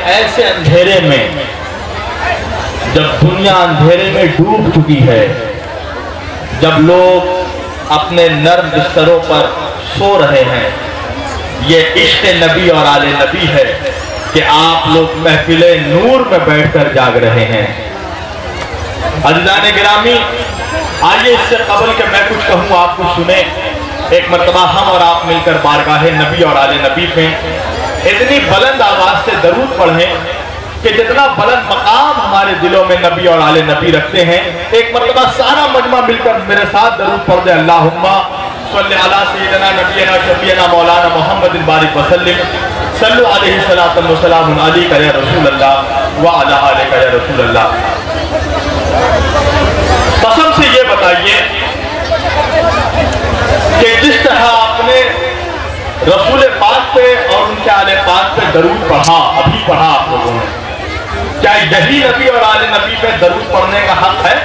ऐसे अंधेरे में, जब दुनिया अंधेरे में डूब चुकी है, जब लोग अपने नर्म बिस्तरों पर सो रहे हैं, ये इश्क़ नबी और आले नबी है कि आप लोग महफिले नूर में बैठकर जाग रहे हैं। अज़ीज़ान गिरामी, आइए इससे कबल के मैं कुछ कहूँ आप कुछ सुने। एक मरतबा हम और आप मिलकर बारगाहे नबी और आले नबी पे इतनी बुलंद आवाज से दरूद पढ़ें कि जितना बुलंद मकाम हमारे दिलों में नबी और आले नबी रखते हैं। एक मरतबा सारा मजमा मिलकर मेरे साथ दरूद पढ़ दे। अल्लाहुम्मा सल्ली अला सय्यिदना नबियना शफीना मौलाना मुहम्मदिन बारिक वसल्लिम सल्लु अलैहि सलातन व सलामुन अलैका या रसूल अल्लाह व अला आलिका या रसूल अल्लाह। कसम से ये बताइए कि जिस तरह आपने रसूल पाक पे और उनके आले पाक पे दरूद पढ़ा, अभी पढ़ा आप लोगों ने, क्या यही नबी और आले नबी पे दरूद पढ़ने का हक है?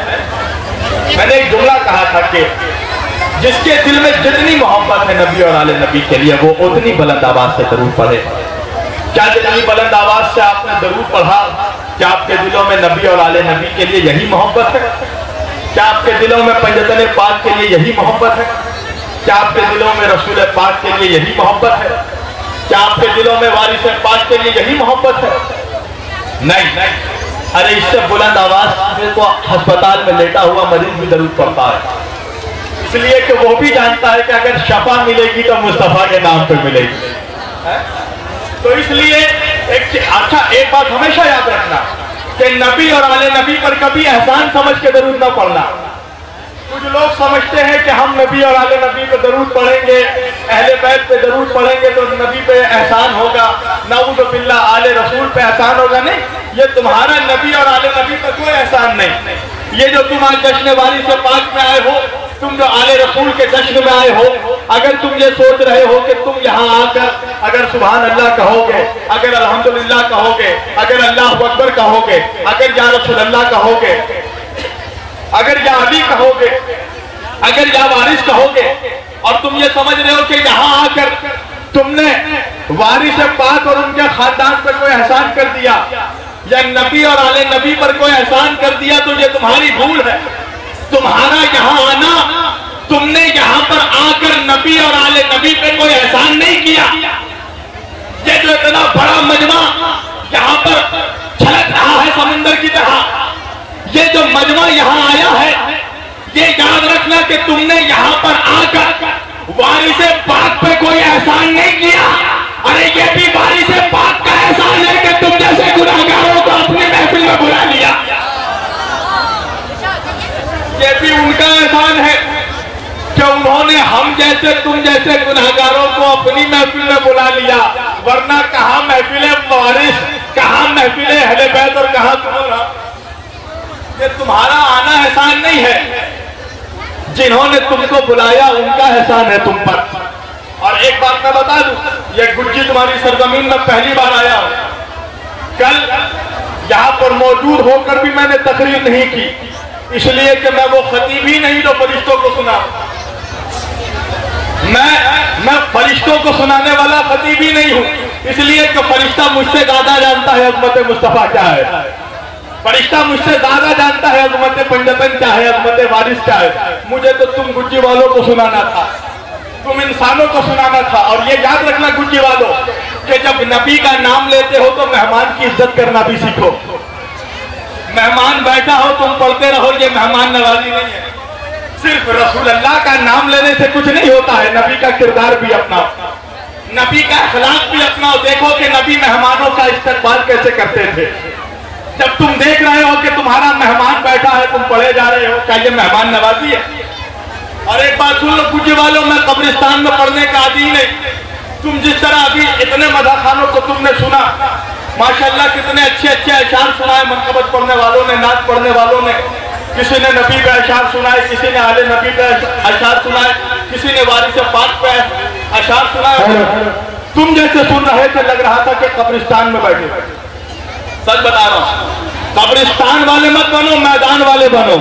मैंने एक जुमला कहा था कि जिसके दिल में जितनी मोहब्बत है नबी और आले नबी के लिए, वो उतनी बुलंद आवाज से दरूद पढ़े। क्या जितनी बुलंद आवाज से आपने दरूद पढ़ा, क्या आपके दिलों में नबी और आले नबी के लिए यही मोहब्बत है? क्या आपके दिलों में पंजतन पाक के लिए यही मोहब्बत है? क्या आपके दिलों में रसूल पाक के लिए यही मोहब्बत है? क्या आपके दिलों में वारिस पाक के लिए यही मोहब्बत है? नहीं। अरे इससे बुलंद आवाज में तो अस्पताल में लेटा हुआ मरीज भी दरूद पढ़ता है, इसलिए कि वो भी जानता है कि अगर शफा मिलेगी तो मुस्तफा के नाम पे मिलेगी। तो इसलिए एक बात हमेशा याद रखना कि नबी और आले नबी पर कभी एहसान समझ के दरूद न पढ़ना। कुछ लोग समझते हैं कि हम नबी और आले नबी पे दरूद पढ़ेंगे, अहले बैत पे दरूद पढ़ेंगे तो नबी पे एहसान होगा, नऊज़ु बिल्लाह आले रसूल पे एहसान होगा। नहीं, ये तुम्हारा नबी और आले नबी पर कोई एहसान नहीं। ये जो तुम आज जश्न वारिस पाक में आए हो, तुम जो आले रसूल के जश्न में आए हो, अगर तुम ये सोच रहे हो कि तुम यहाँ आकर अगर सुभान अल्लाह कहोगे, अगर अल्हम्दुलिल्लाह कहोगे, अगर अल्लाहु अकबर कहोगे, अगर या रसूल अल्लाह कहोगे, अगर या अली कहोगे, अगर या वारिस कहोगे, और तुम ये समझ रहे हो कि यहाँ आकर तुमने वारिस पाक और उनके खानदान पर कोई एहसान कर दिया या नबी और आले नबी पर कोई एहसान कर दिया, तो ये तुम्हारी भूल है। तुम्हारा यहाँ आना, तुमने यहाँ पर आकर नबी और आले नबी पे कोई एहसान नहीं किया। ये जो इतना बड़ा मजमा यहाँ पर छलक रहा है समुंदर की तरह, ये जो मजमा यहाँ आया है, ये याद रखना कि तुमने यहाँ पर आकर वारिस पाक पे कोई एहसान नहीं किया। अरे ये भी वारिस पाक का एहसान है कि तुम जैसे गुनाहगारों को अपनी महफिल में बुला लिया। ये भी उनका एहसान है कि उन्होंने हम जैसे तुम जैसे गुनाहगारों को अपनी महफिल में बुला लिया, वरना कहाँ महफिल वारिस, कहाँ महफिल अहले बैत और कहाँ तुम्हारा। ये तुम्हारा आना एहसान नहीं है, जिन्होंने तुमको बुलाया उनका एहसान है तुम पर। और एक बात मैं बता दूं, ये गुज्जी तुम्हारी सरजमीन में पहली बार आया हूं। कल यहाँ पर मौजूद होकर भी मैंने तकरीर नहीं की, इसलिए कि मैं वो खतीब ही नहीं जो फरिश्तों को सुना। मैं फरिश्तों को सुनाने वाला खतीब ही नहीं हूँ, इसलिए कि फरिश्ता मुझसे ज्यादा जानता है अज़मत मुस्तफा क्या है। फरिश्ता मुझसे ज्यादा जानता है अज़मत पंजतन क्या है, अज़मत वारिस क्या है। मुझे तो तुम गुज्जी वालों को सुनाना था, तुम इंसानों को सुनाना था। और ये याद रखना गुज्जी वालों कि जब नबी का नाम लेते हो तो मेहमान की इज्जत करना भी सीखो। मेहमान बैठा हो तुम पढ़ते रहो, ये मेहमान नवाजी नहीं है। सिर्फ रसूल अल्लाह का नाम लेने से कुछ नहीं होता है, नबी का किरदार भी अपनाओ, नबी का अखलाक भी अपनाओ। देखो कि नबी मेहमानों का इस्तकबाल कैसे करते थे। जब तुम देख रहे हो कि तुम्हारा मेहमान बैठा है, तुम पढ़े जा रहे हो, क्या ये मेहमान नवाजी है? और एक बात सुन लो गुज्जी वालों, मैं कब्रिस्तान में पढ़ने का आदी नहीं। तुम जिस तरह अभी इतने मदाखानों को तुमने सुना, माशाल्लाह कितने अच्छे अच्छे अशार सुनाए मनकबत पढ़ने वालों ने, नात पढ़ने वालों ने। किसी ने नबी पे अशार सुनाए, किसी ने आले नबी पे अशार सुनाए, किसी ने वारिस पाक पे अशार सुनाए। तुम जैसे सुन रहे थे लग रहा था कि कब्रिस्तान में बैठे। सच बता रहा हूं, कब्रिस्तान वाले मत बनो, मैदान वाले बनो।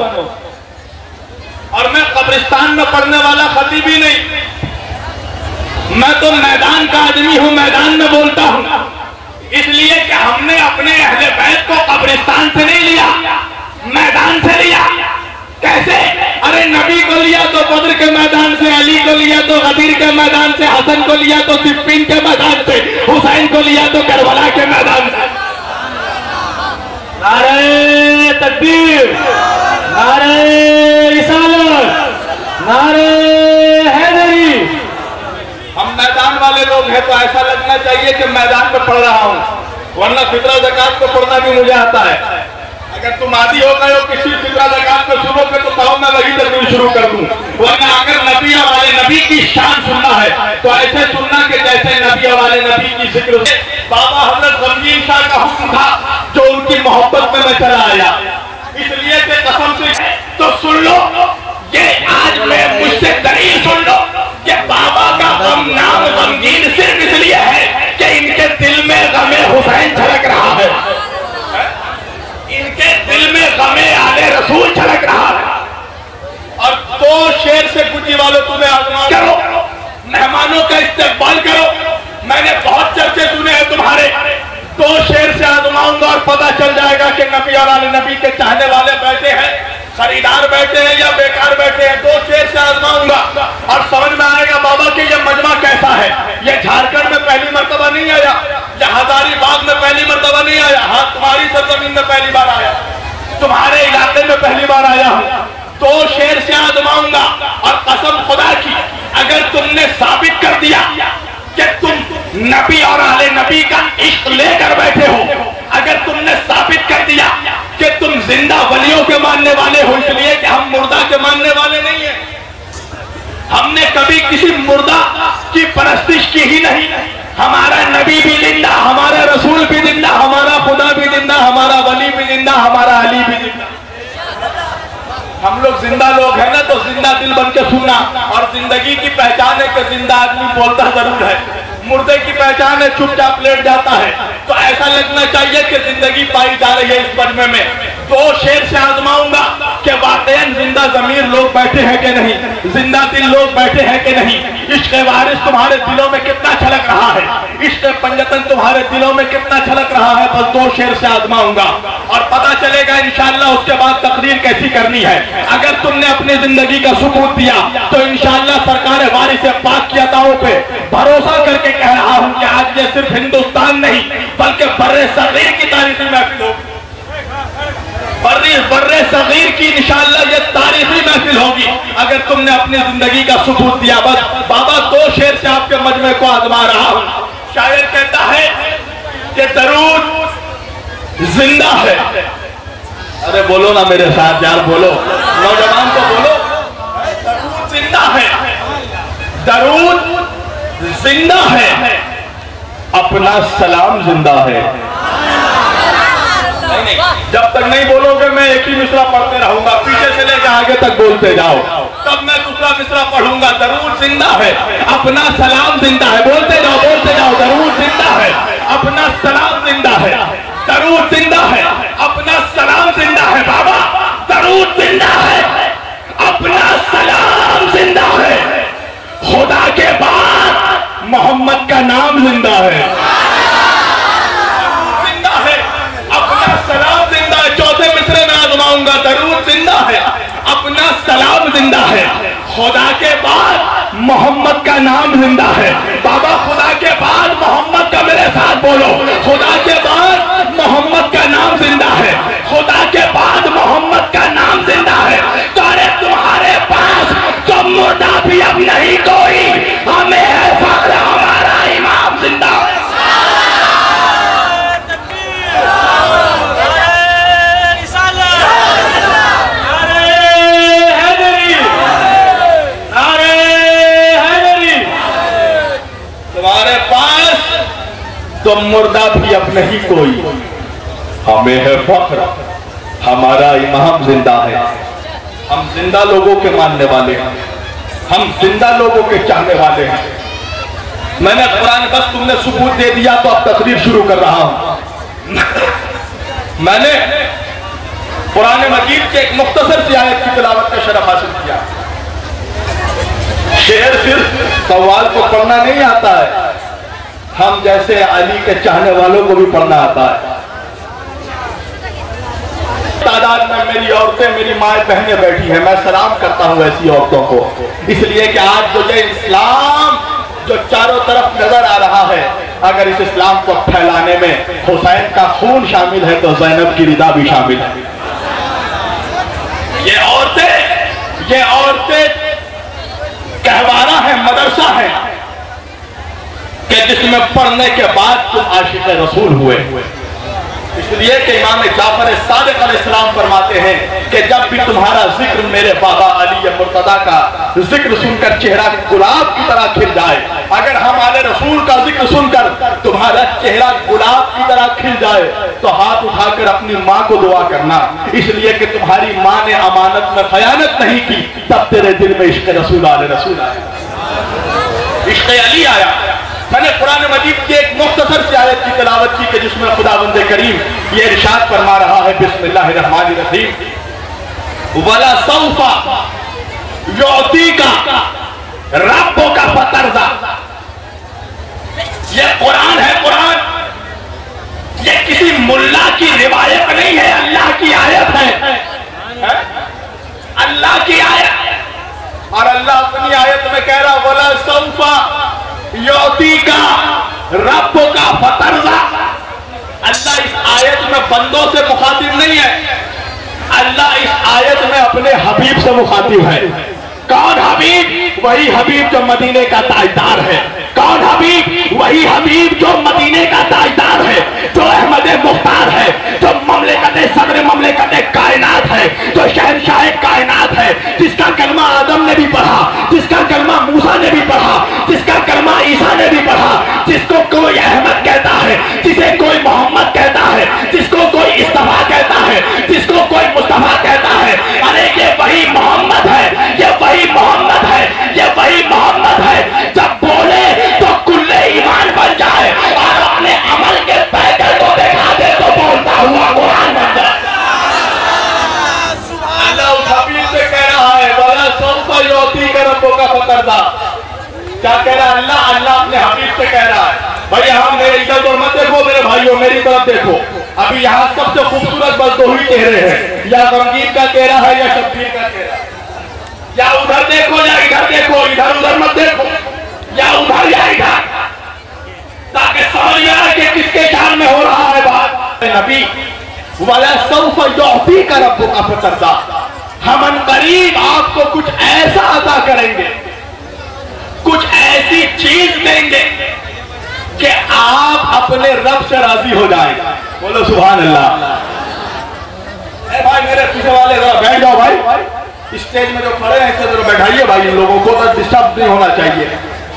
और मैं कब्रिस्तान में पढ़ने वाला खतीब ही नहीं, मैं तो मैदान का आदमी हूं, मैदान में बोलता हूं। इसलिए कि हमने अपने अहले बैत को कब्रिस्तान से नहीं लिया, मैदान से लिया। कैसे? अरे नबी को लिया तो बद्र के मैदान से, अली को लिया तो गदीर के मैदान से, हसन को लिया तो सिफ्फीन के मैदान से, हुसैन को लिया तो करबला के मैदान से। नारे तकबीर, नारे रिसालत, नारे हैदरी। हम मैदान वाले लोग हैं तो ऐसा लगना चाहिए कि मैदान में पढ़ रहा हूँ, वरना फितरा ज़कात को पढ़ना भी मुझे आता है। अगर तुम आदि हो गए हो किसी फितरा ज़कात में सुनो के तो कहो मैं वही तकरीर शुरू कर दूं, वरना अगर नबी वाले नबी की शान सुनना है तो ऐसे सुनना कि जैसे नबी वाले नबी की जिक्र से बाबा हजरत गमगीन शाह का हुक्म था जो उनकी मोहब्बत में मैं चला आया। इसलिए कि कसम से तो सुन लो, ये आज मैं मुझसे दलील सुन लो कि बाबा का गम नाम गमगीन सिर्फ इसलिए है कि इनके दिल में गमे हुसैन झलक रहा है, इनके दिल में गमे आले रसूल झलक रहा है। और दो शेर से गुजी वालों तुम्हें आजमा करो, मेहमानों का इस्तेकबाल करो। मैंने बहुत चर्चे सुने हैं तुम्हारे, दो शेर से आजमाऊंगा और पता चल जाएगा कि नबी और आले नबी के चाहने वाले बैठे हैं, खरीदार बैठे हैं या बेकार बैठे हैं। दो शेर से आजमाऊंगा और समझ में आएगा बाबा कि ये मजमा कैसा है। ये झारखंड में पहली मर्तबा नहीं आया, या हजारीबाग में पहली मर्तबा नहीं आया, हाँ तुम्हारी सरजमीन में पहली बार आया, तुम्हारे इलाके में पहली बार आया हूँ। दो शेर से आजमाऊंगा और कसम खुदा की अगर तुमने साबित कर दिया कि तुम नबी और आले नबी का इश्क लेकर बैठे हो, अगर तुमने साबित कर दिया कि तुम जिंदा वलियों के मानने वाले हो, इसलिए कि हम मुर्दा के मानने वाले नहीं है, हमने कभी किसी मुर्दा की परस्तिश की ही नहीं। हमारा नबी भी जिंदा, हमारा रसूल भी जिंदा, हमारा खुदा भी जिंदा, हमारा वली भी जिंदा, हमारा अली भी जिंदा। हम लोग जिंदा लोग हैं ना, तो जिंदा दिल बन के सुनना। और जिंदगी की पहचान है कि जिंदा आदमी बोलता जरूर है, मुर्दे की पहचान है चुपचाप लेट जाता है। तो ऐसा लगना चाहिए कि जिंदगी पाई जा रही है इस मजमे में। दो शेर से आजमाऊंगा कि वाकईन जिंदा जमीर लोग बैठे हैं कि नहीं, जिंदा दिल लोग बैठे हैं कि नहीं, इश्क वारिस तुम्हारे दिलों में कितना छलक रहा है, इश्क पंजतन तुम्हारे दिलों में कितना छलक रहा है। बस दो शेर से आजमाऊंगा और पता चलेगा इंशाअल्लाह। उसके बाद तकरीर कैसी करनी है। अगर तुमने अपनी जिंदगी का सबूत दिया तो इंशाअल्लाह सरकार वारिस पाक की अताओं पे भरोसा करके कह रहा हूं कि आज ये सिर्फ हिंदुस्तान नहीं बल्कि बर्रे सगीर की तारीखी महफिल होगी, बर्रे सगीर की इंशाअल्लाह ये तारीखी महफिल होगी अगर तुमने अपनी जिंदगी का सबूत दिया। बस बाबा दो शेर से आपके मजमे को आजमा रहा हूं। शायर कहता है कि दरूद जिंदा है। अरे बोलो ना मेरे साथ यार, बोलो नौजवान तो बोलो। दरूद जिंदा है, दरूद जिंदा है, अपना सलाम जिंदा है। नहीं, जब तक नहीं बोलोगे मैं एक ही मिसरा पढ़ते रहूंगा, पीछे से लेकर आगे तक बोलते जाओ, तब मैं दूसरा मिसरा पढ़ूंगा। दरूद जिंदा है, अपना सलाम जिंदा है। बोलते जाओ बोलते जाओ। दरूद जिंदा है, अपना सलाम जिंदा है। दरूद जिंदा है, अपना सलाम जिंदा है। बाबा दरूद जिंदा है, अपना सलाम जिंदा है। खुदा के बाद मोहम्मद का नाम जिंदा है, जिंदा है, अपना सलाम जिंदा है। चौथे मिसरे में आजमाऊंगा। दरूद जिंदा है, अपना सलाम जिंदा है। खुदा के बाद मोहम्मद का नाम जिंदा है। बाबा खुदा के बाद मोहम्मद का मेरे साथ बोलो। खुदा के बाद मोहम्मद का नाम जिंदा है। खुदा के बाद मोहम्मद का नाम जिंदा है। तो अरे तुम्हारे पास तो मुर्दा भी अब नहीं कोई, हमें है फख्र हमारा इमाम जिंदा है। तुम्हारे पास तो मुर्दा भी अब नहीं कोई, हमें है फख्र हमारा इमाम जिंदा है। हम जिंदा लोगों के मानने वाले हैं, हम जिंदा लोगों के चाहने वाले हैं। मैंने कुरान बस तुमने सबूत दे दिया तो अब तकरीर शुरू कर रहा हूं। मैंने कुरान मजीद के एक मुख्तसर सी आयत की तिलावत का शरफ हासिल किया। शेर सिर्फ सवाल को पढ़ना नहीं आता है, हम जैसे अली के चाहने वालों को भी पढ़ना आता है। तादाद में मेरी औरतें, मेरी माएँ बहनें बैठी हैं, मैं सलाम करता हूँ ऐसी औरतों को, इसलिए कि आज जो ये इस्लाम जो चारों तरफ नजर आ रहा है, अगर इस इस्लाम को फैलाने में हुसैन का खून शामिल है तो ज़ैनब की रिदा भी शामिल है। ये औरतें कहवारा है, मदरसा है कि जिसमें पढ़ने के बाद तुम आशिक रसूल हुए। इसलिए कि इमाम जाफर सादिक अलैहिस्सलाम फरमाते हैं कि जब भी तुम्हारा जिक्र मेरे बाबा अली मुर्तदा का जिक्र सुनकर चेहरा गुलाब की तरह खिल जाए, अगर हमारे रसूल का जिक्र सुनकर तुम्हारा चेहरा गुलाब की तरह खिल जाए तो हाथ उठाकर अपनी माँ को दुआ करना, इसलिए कि तुम्हारी माँ ने अमानत में खयानत नहीं की, तब तेरे दिल में इश्क रसूल आया, इश्क अली आया। मैंने कुरान मजीद की एक मुख्तसर सी आयत की तिलावत की कि जिसमें खुदावंद करीम ये इरशाद फरमा रहा है, बिस्मिल्लाहिर्रहमानिर्रहीम, वला सौफा युअतीका रब्बुका फतरदा। ये कुरान है, कुरान ये किसी मुल्ला की रिवायत नहीं है, अल्लाह की आयत है, अल्लाह की आयत। और अल्लाह अपनी आयत में कह रहा वला सौफा युअतीका रब्बुका फतरदा। अल्लाह इस आयत में बंदों से मुखातिब नहीं है, अल्लाह इस आयत में अपने हबीब से मुखातिब है। कौन हबीब? वही हबीब जो मदीने का ताजदार है। कौन हबीब? वही हबीब जो मदीने का ताजदार है, जो अहमद मुख्तार है, जो ममलिकत सदर ममलिकत कायनात है, जो शहंशाह कायनात है, जिसका कलमा आदम ने भी पढ़ा, जिसका कलमा मूसा ने भी पढ़ा, जिसका कलमा ईसा ने भी पढ़ा, जिसको कोई अहमद कहता है, जिसे कोई मोहम्मद कहता है, जिसको कोई इस्तफा कहता है, जिसको कोई मुस्तफा कहता है। अरे ये वही मोहम्मद है, ये वही मोहम्मद है, ये वही मोहम्मद है। जब बोले तो कुल्ले ईमान बन जाए और अपने अमल के पैकर को दिखा दे तो बोलता हुआ कुरान बन जाए। अल्लाह उस हबीब से कह रहा है वला सौफा युअतीका रब्बुका फतरदा। क्या कह रहा है अल्लाह? अल्लाह अपने हबीब से कह रहा है भाई यहाँ मेरे इधर उधर मत देखो मेरे भाइयों, मेरी तरफ देखो। अभी यहाँ सबसे खूबसूरत बस दो ही चेहरे हैं, या गमगीन का चेहरा है या शब्बीर का चेहरा। या उधर देखो या इधर देखो, इधर उधर मत देखो, या उधर या इधर, ताकि समझ में आए कि किसके शान में हो रहा है बात। नबी वला सौफा युअतीका रब्बुका फतरदा, हम करीब आपको कुछ ऐसा अता करेंगे, कुछ ऐसी चीज देंगे कि आप अपने रब से राजी हो जाएंगे। बोलो सुभान अल्लाह। भाई मेरे पीछे वाले जरा बैठ जाओ भाई, स्टेज में जो खड़े हैं इसे जरा बैठाइए भाई, इन लोगों को तो डिस्टर्ब नहीं होना चाहिए।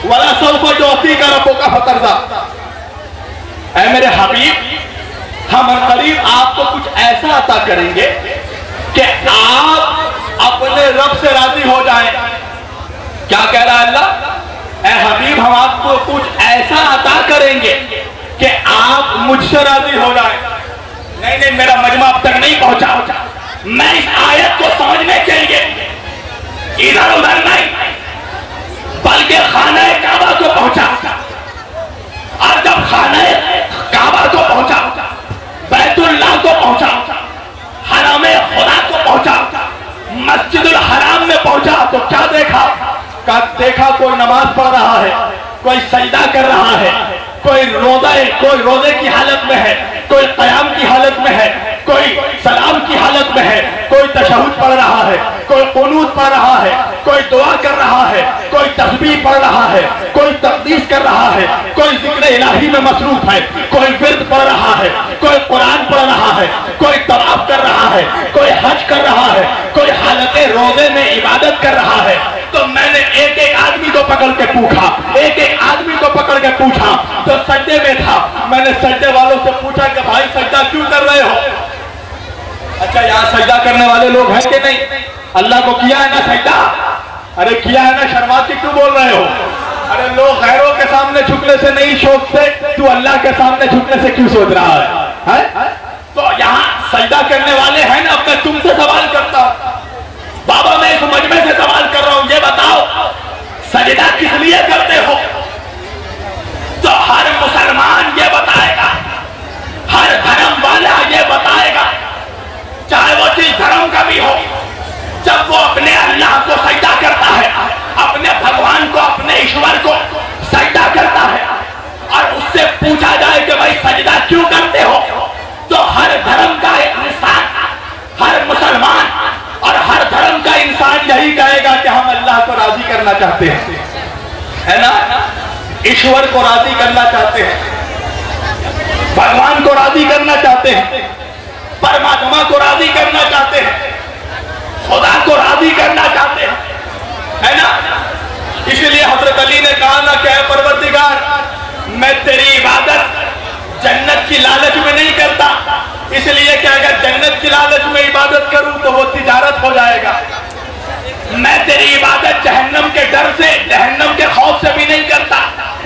वला सौफा युअतीका रब्बुका फतरदा, ऐ मेरे हबीब हम करीब आपको कुछ ऐसा अता करेंगे कि आप अपने रब से राजी हो जाएं। क्या कह रहा है अल्लाह? ऐ हबीब हम आपको कुछ ऐसा अता करेंगे कि आप मुझसे राजी हो जाएं। नहीं नहीं, मेरा मजमा अब तक नहीं पहुंचा, मैं इस आयत को समझने के लिए इधर उधर नहीं बल्कि खाना काबा को पहुंचा, और जब खाना काबा को पहुंचा, बैतुल्लाह को पहुंचा, हरम खुदा को पहुंचा, मस्जिदुल हराम में पहुंचा तो क्या देखा? देखा कोई नमाज पढ़ रहा है, कोई सजदा कर रहा है, कोई रोजे की हालत में है, कोई क़याम की हालत में है, कोई सलाम की हालत में है, कोई तशहुद पढ़ रहा है, कोई कुनूत पढ़ रहा है, कोई दुआ कर रहा है, कोई तस्बीह पढ़ रहा है, कोई तक़दीस कर रहा है, कोई जिक्र इलाही में मसरूफ है, कोई विर्द पढ़ रहा है, कोई कुरान पढ़ रहा है, कोई तवाफ कर रहा है, कोई हज कर रहा है, कोई हालत रोजे में इबादत कर रहा है। तो मैंने एक एक आदमी को पकड़ के पूछा, एक एक आदमी को पकड़ के पूछा, तो सजदे में था, मैंने सजदे वालों से पूछा कि भाई सजदा क्यों कर रहे हो? अच्छा यहाँ सजदा करने वाले लोग हैं कि नहीं? अल्लाह को किया है ना सजदा? अरे किया है ना, शर्मा के क्यों बोल रहे हो? अरे लोग गैरों के सामने झुकने से नहीं सोचते, तू अल्लाह के सामने झुकने से क्यों सोच रहा है? तो यहाँ सजदा करने वाले हैं ना। अब मैं तुमसे सवाल करता हूँ बाबा, मैं इस मजमे से सवाल कर रहा हूं, ये बताओ सजदा किस लिए करते हो? तो हर मुसलमान ये बताएगा, हर धर्म वाला ये बताएगा, चाहे वो जिस धर्म का भी हो, जब वो अपने अल्लाह को सजदा करता है, अपने भगवान को, अपने ईश्वर को सजदा करता है और उससे पूछा जाए कि भाई सजदा क्यों करते हो, तो हर धर्म का इंसान, हर मुसलमान और हर धर्म का इंसान यही कहेगा कि हम अल्लाह को राजी करना चाहते हैं, है ना, ईश्वर को राजी करना चाहते हैं, भगवान को राजी करना चाहते हैं, परमात्मा को राजी करना चाहते हैं, खुदा को राजी करना चाहते हैं, है ना। इसलिए हजरत अली ने कहा ना कि परवरदिगार, मैं तेरी इबादत जन्नत की लालच में नहीं करता, इसलिए कि अगर जन्नत की लालच में इबादत करूं तो वो तिजारत हो जाएगा। मैं तेरी इबादत जहन्नम के डर से, जहन्नम के खौफ से भी नहीं करता,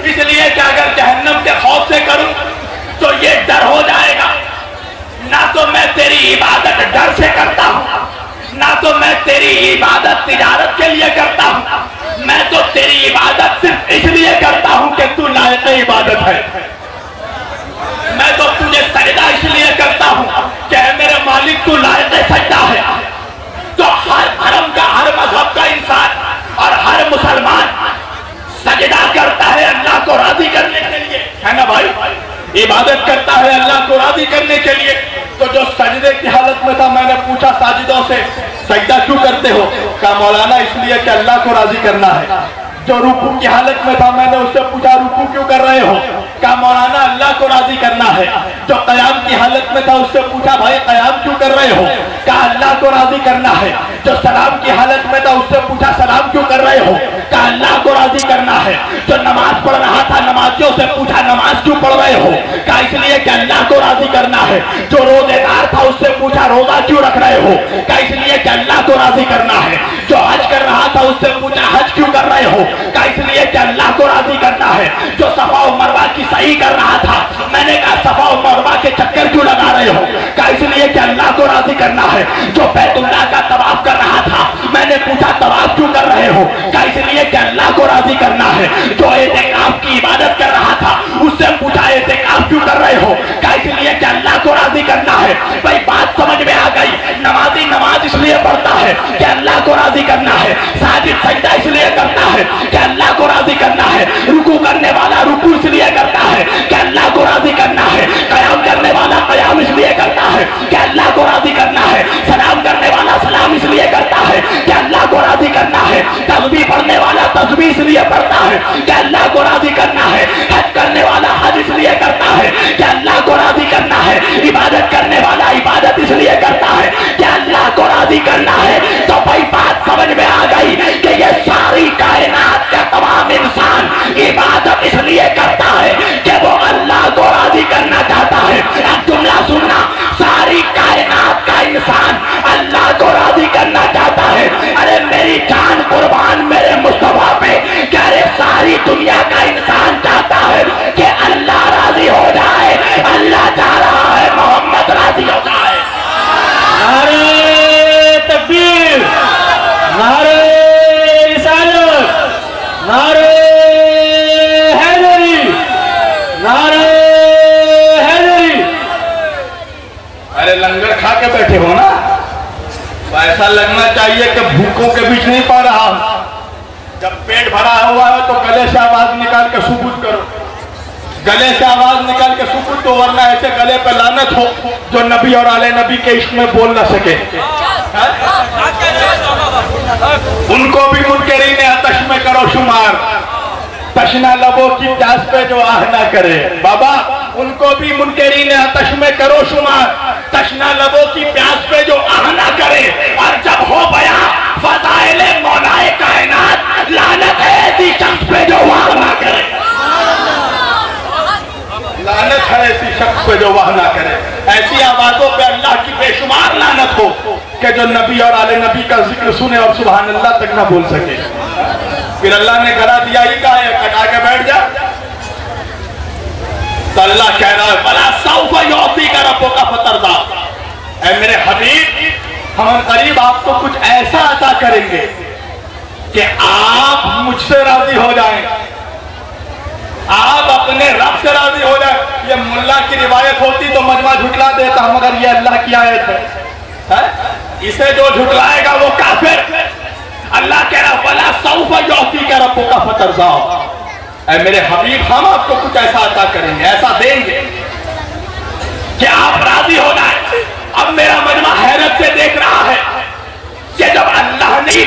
इसलिए कि अगर जहन्नम के खौफ से करूं तो ये डर हो जाएगा। ना तो मैं तेरी इबादत डर से करता हूं, ना तो मैं तेरी इबादत तिजारत के लिए करता हूं, मैं तो तेरी इबादत सिर्फ इसलिए करता हूं कि तू लायक इबादत है। मैं तो तुझे सजदा इसलिए करता हूं कि मेरे मालिक तू लायक सजदा है। तो हर धर्म का, हर मजहब का इंसान और हर मुसलमान सजदा करता है अल्लाह को राजी करने के लिए, है ना भाई, इबादत करता है अल्लाह को राजी करने के लिए। तो जो सजदे की हालत में था, मैंने पूछा साजिदों से सजदा क्यों करते हो, कहा मौलाना इसलिए कि अल्लाह को राजी करना है। जो रुकू की हालत में था, मैंने उससे पूछा रुकू क्यों कर रहे हो, कहा मौलाना अल्लाह को राजी करना है। जो कयाम की हालत में था, उससे पूछा भाई कयाम क्यों कर रहे हो, कहा अल्लाह को राजी करना है। जो सलाम की हालत में था, उससे पूछा सलाम क्यों कर रहे हो, कहा अल्लाह को राजी करना है। जो नमाज पढ़ रहा था, नमाजियों से पूछा नमाज क्यों पढ़ रहे हो, कहा इसलिए कि अल्लाह को राजी करना है। जो रोजेदार था, उससे पूछा रोजा क्यों रख रहे हो, कहा इसलिए कि अल्लाह को राजी करना है। जो हज कर रहा था, उससे पूछा हज क्यों कर रहे हो, कहा इसलिए कि अल्लाह को राजी करना है। जो सफा और मरवा की सही कर रहा था, मैंने कहा सफा और मरवा के चक्कर क्यों लगा रहे हो, कहा इसलिए कि अल्लाह को राजी करना है। जो बैतुल्लाह का तवाफ कर रहा था, मैंने पूछा तवाफ क्यों कर रहे हो, कहा इसलिए कि अल्लाह को राजी करना है। जो एतिकाफ की इबादत कर रहा था, उससे पूछा एतिकाफ क्यों कर रहे हो, कहा इसलिए कि अल्लाह को राजी करना है। भाई बात समझ में आ गई। नमाजी नमाज इसलिए पढ़ता है कि अल्लाह को राजी करना है। साजिद सजदा इसलिए करता है कि अल्लाह को राजी करना है। रुकू करने वाला रुकू इसलिए करता है कि अल्लाह को राजी करना है। कयाम करने वाला कयाम इसलिए करता है कि अल्लाह को राजी करना है। सलाम करने वाला सलाम इसलिए करता है कि अल्लाह को राजी करना है। तस्बीह पढ़ने वाला तस्बीह इसलिए पढ़ता है कि अल्लाह को राजी करना है। हज करने वाला हज इसलिए करता है कि अल्लाह को राजी करना है। इबादत करने वाला इबादत इसलिए करता है कि अल्लाह को राजी करना है। तो भाई बात समझ में आ गई कि ये सारी कायनात का तमाम इंसान इबादत इसलिए करता है कि वो अल्लाह को राजी करना चाहता है। अब जुमला सुनना, सारी कायनात का इंसान अल्लाह को राजी करना चाहता है। अरे मेरी जान कुर्बान मेरे मुस्तफा पे, क्या रे सारी दुनिया का इंसान चाहता है कि अल्लाह राजी हो जाए। अल्लाह चाह रहा है मोहम्मद राजी हो जाए। नारे तकबीर, नारे रिसालत, नारे हैदरी, नारे हैदरी। अरे लंगर खा के बैठे हो ना, ऐसा लगना चाहिए कि भूखों के बीच नहीं पा रहा। जब पेट भरा हुआ है तो गले से आवाज निकाल के सुबूत करो, गले से आवाज निकाल के सुबूत दो, वरना ऐसे गले पे लानत हो जो नबी और आले नबी के इश्क में बोल ना सके। उनको भी मुनकरीन आतश में करो शुमार, तशना लबों की प्यास पे जो आह ना करे। बाबा उनको भी मुनकरीन आतश में करो शुमार, तशना लबों की प्यास पे जो आह ना करे। और जब हो गया फज़ाइले मौलाए कायनात, लानत है ऐसी शख्स पे जो वाह ना करे। लानत है ऐसी शख्स पे जो वाह ना करे। ऐसी आवाजों पे अल्लाह की बेशुमार लानत हो कि जो नबी और आले नबी का जिक्र सुने और सुभान अल्लाह तक ना बोल सके। फिर अल्लाह ने करा दिया ही कहा है कटा के बैठ जा। तो अल्लाह कह रहा है बला सौफा यौती का रब्बो का फतरदा, ऐ मेरे हबीब हम करीब आपको कुछ ऐसा अता करेंगे कि आप मुझसे राजी हो जाएं, आप अपने रब से राजी हो जाए। ये मुल्ला की रिवायत होती तो मजमा झुटला देता, मगर ये अल्लाह की आयत है। इसे जो झुटलाएगा वो काफिर। अल्लाह कह रहा वला सौफ युअती का रब्बुका फतरज़ा, ऐ मेरे हबीब हम आपको कुछ ऐसा अता करेंगे, ऐसा देंगे कि आप राजी हो जाए। अब मेरा मजमा हैरत से देख रहा है कि जब अल्लाह ने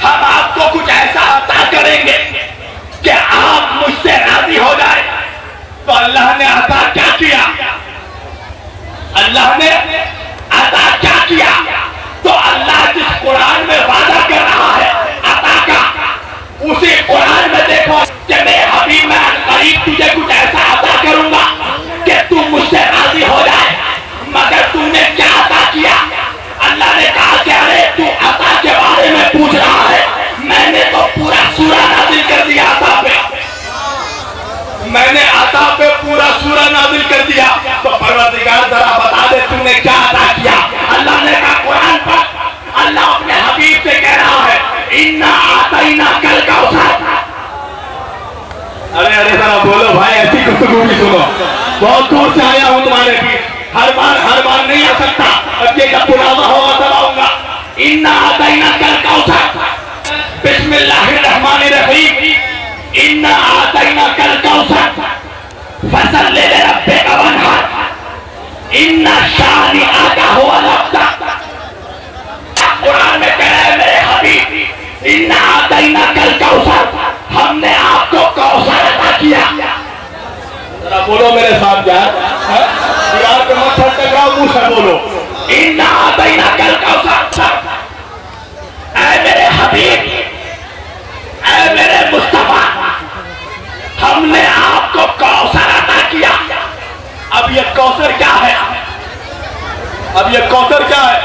हम आपको कुछ ऐसा अता करेंगे कि आप मुझसे राजी हो जाए, तो अल्लाह ने अता क्या किया? अल्लाह ने अता क्या किया? तो अल्लाह जिस कुरान में वादा कर रहा है अता का, उसी कुरान में देखो कि मैं अभी मैं करीब तुझे कुछ ऐसा अता करूंगा कि तू मुझसे राजी हो जाए। मगर तूने क्या अता किया? अल्लाह ने कहा कि अरे तू अता के बारे में पूछ रहा है, मैंने तो पूरा सूरा नाजिल कर दिया अता पे, मैंने अता पे पूरा सूरा नाजिल कर दिया। तो परवरदिगार जरा बता दे तूने क्या अता किया? अल्लाह ने कहा कुरान पर अल्लाह अपने हबीब से कह रहा है इन्ना आतैना कल कौसर। अरे अरे जरा बोलो भाई, ऐसी गुफ्तगू भी सुनो, बहुत दूर से आया हूं तुम्हारे बीच, हर बार नहीं आ सकता, अब ये जब पुराना होगा तब आऊंगा। इन्ना आतैना कल कौसर, बिस्मिल्लाहिर्रहमानिर्रहीम, इन्ना आतैना कल कौसर फसल्लि लिरब्बिका वन्हर, इन्ना शानिअका हुवल अबतर। कुरान में कह रहा है मेरे हबीब इन्ना आतैना कल कौसर, हमने आपको कौसर अता किया। जरा बोलो मेरे साथ यार, दीवार पे मत टकराओ, मुंह से बोलो इन्ना आतैना कल कौसर। ऐ मेरे हबीब, ऐ मेरे मुस्तफा, हमने आपको कौसर अता किया। अब ये कौसर क्या है? अब ये कौसर क्या है?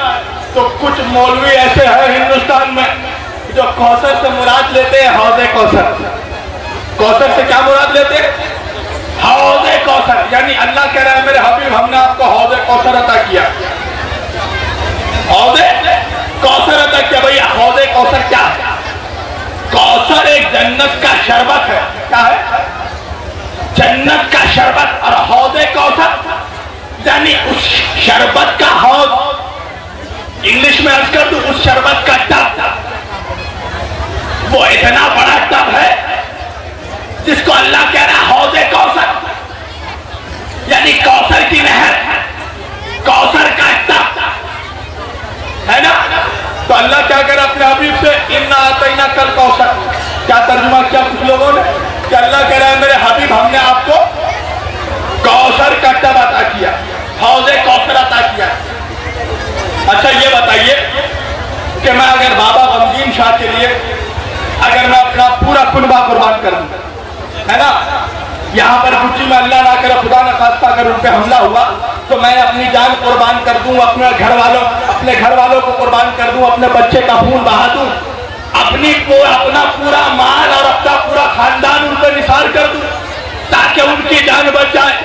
तो कुछ मौलवी ऐसे हैं हिंदुस्तान में जो कौसर से मुराद लेते हैं हौज़े कौसर। कौसर से क्या मुराद लेते हैं? हौज़े कौसर। यानी अल्लाह कह रहा है मेरे हबीब हमने आपको हौज़े कौसर अता किया। हौज़े कौसर अता किया। भैया हौज़े कौसर क्या है? कौसर एक जन्नत का शरबत है। क्या है? जन्नत का शरबत। और हौज़े कौसर यानी उस शरबत का हौज, इंग्लिश में अर्ज कर दूं उस शरबत का टब, वो इतना बड़ा टब है जिसको अल्लाह कह रहा है हौज़े कौसर, यानी कौसर की नहर, कौसर का टब है ना। तो अल्लाह क्या कह रहा है अपने हबीब से इन्ना आतैना कल कौसर। क्या तर्जुमा किया कुछ लोगों ने कि अल्लाह कह रहा है मेरे हबीब हमने आपको कौसर का टब अता किया, हौज़े कौसर अता किया। अच्छा ये बताइए कि मैं अगर बाबा गमगीन शाह के लिए अगर मैं अपना पूरा कुनबा कुर्बान कर दूं, है ना, यहाँ पर गुच्ची में अल्लाह ना करे खुदा न खास्ता अगर उन पे हमला हुआ तो मैं अपनी जान कुर्बान कर दूं, अपने घर वालों को कुर्बान कर दूं, अपने बच्चे का खून बहा दूं, अपना पूरा माल और अपना पूरा खानदान उन पर निसार कर दूं ताकि उनकी जान बच जाए।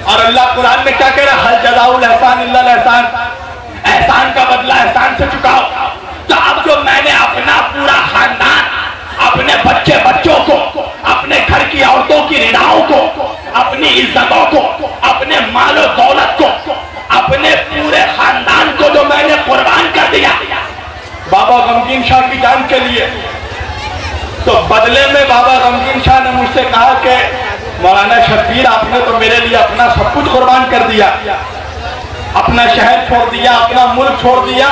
और अल्लाह कुरान में क्या कह रहा है? हल जज़ाउल एहसान इल्लल एहसान, एहसान का बदला एहसान से चुकाओ। तो अब जो मैंने अपना पूरा खानदान, अपने बच्चों को, अपने घर की औरतों की रिदाओं को, अपनी इज्जतों को, अपने मालो दौलत को, अपने पूरे खानदान को जो मैंने कुर्बान कर दिया बाबा गमगीन शाह की जान के लिए, तो बदले में बाबा गमगीन शाह ने मुझसे कहा कि मौलाना शब्बीर आपने तो मेरे लिए अपना सब कुछ कुर्बान कर दिया, अपना शहर छोड़ दिया, अपना मुल्क छोड़ दिया,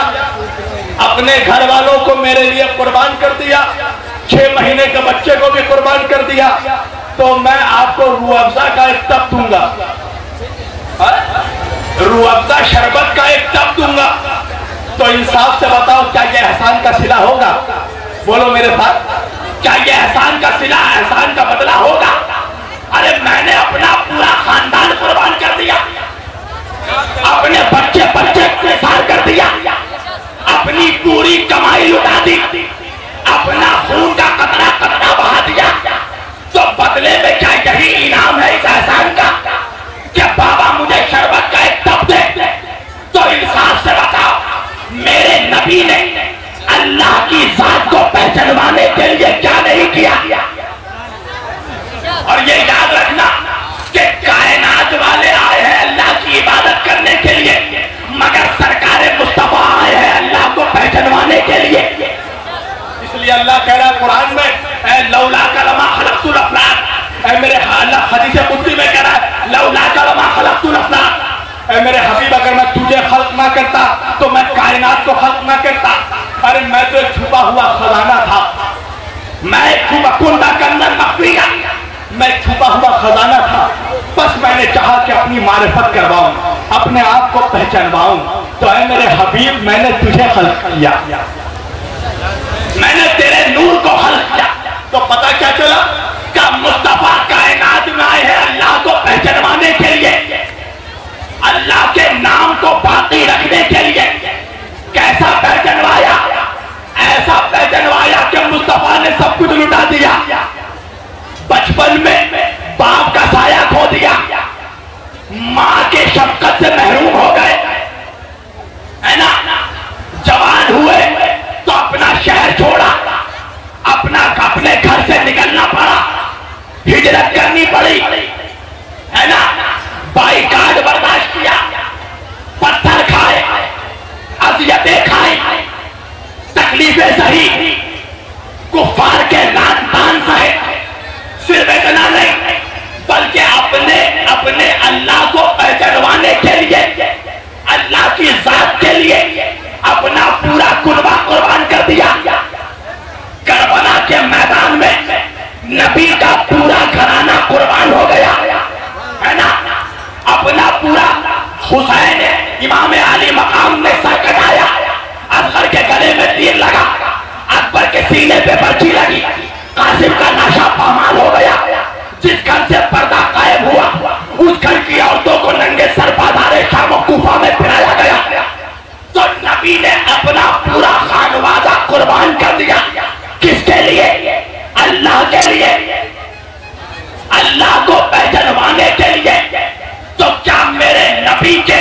अपने घर वालों को मेरे लिए कुर्बान कर दिया, 6 महीने के बच्चे को भी कुर्बान कर दिया, तो मैं आपको रूह अफ़ज़ा का एक टब दूंगा, रूह अफ़ज़ा शरबत का एक टब दूंगा। तो इंसाफ से बताओ क्या ये एहसान का सिला होगा? बोलो मेरे साथ, क्या ये एहसान का सिला, एहसान का बदला होगा? अरे मैंने अपना पूरा खानदान कुर्बान कर दिया, अपने बच्चे निसार कर दिया, अपनी पूरी कमाई लुटा दी, अपना खून का कतरा बहा दिया। तो बदले में क्या यही इनाम है इस एहसान का कि बाबा मुझे शरबत का एक टब दे? तो इंसाफ से बताओ मेरे नबी ने अल्लाह की जात को पहचानवाने के लिए क्या नहीं किया? और ये ऐ मेरे हबीब, अगर मैं तुझे खल्क ना करता तो मैं कायनात को खल्क ना करता। अरे मैं तो एक छुपा हुआ खजाना था, मैं छुपा कुंडा कंदर मखफिया, मैं छुपा हुआ खजाना था। बस मैंने चाहा कि अपनी मारिफत करवाऊं, अपने आप को पहचानवाऊं। तो ऐ मेरे हबीब, मैंने तुझे खल्क किया, मैंने तेरे नूर को खल्क किया। तो पता क्या चला कि मुस्तफा कायनात में आए हैं अल्लाह को पहचानवाने के लिए, अल्लाह के नाम को बाकी रखने के लिए। कैसा पहचानवाया? ऐसा पहचानवाया कि मुस्तफा ने सब कुछ लुटा दिया। बचपन में बाप का साया खो दिया, मां के शफकत से महरूम हो गए, है ना। जवान हुए तो अपना शहर छोड़ा, अपने घर से निकलना पड़ा, हिजरत करनी पड़ी, है ना। बाइकाट बर्दाश्त किया, पत्थर खाए, अज़ियतें खाई, तकलीफें सही, कुफ्फार के लान तान सहे। सिर्फ इतना नहीं, बल्कि अपने अल्लाह को पहचानवाने के लिए, अल्लाह की जात के लिए अपना पूरा कुर्बान कर दिया। करबला के मैदान में नबी का पूरा घराना कुर्बान हो गया, है ना। अपना पूरा हुसैन इमाम अली मकाम ने सर कटाया, असगर के गले में तीर लगा, अकबर के सीने पे बर्छी लगी, कासिम का नशा पामाल हो गया। जिस घर से पर्दा गायब हुआ उस घर की औरतों को नंगे सर बाजारे शाम और कूफा में फिराया गया। तो नबी ने अपना पूरा खानवादा कुर्बान कर दिया। किसके लिए? अल्लाह के लिए, अल्लाह को पहचानवाने के लिए। तो क्या मेरे नबी के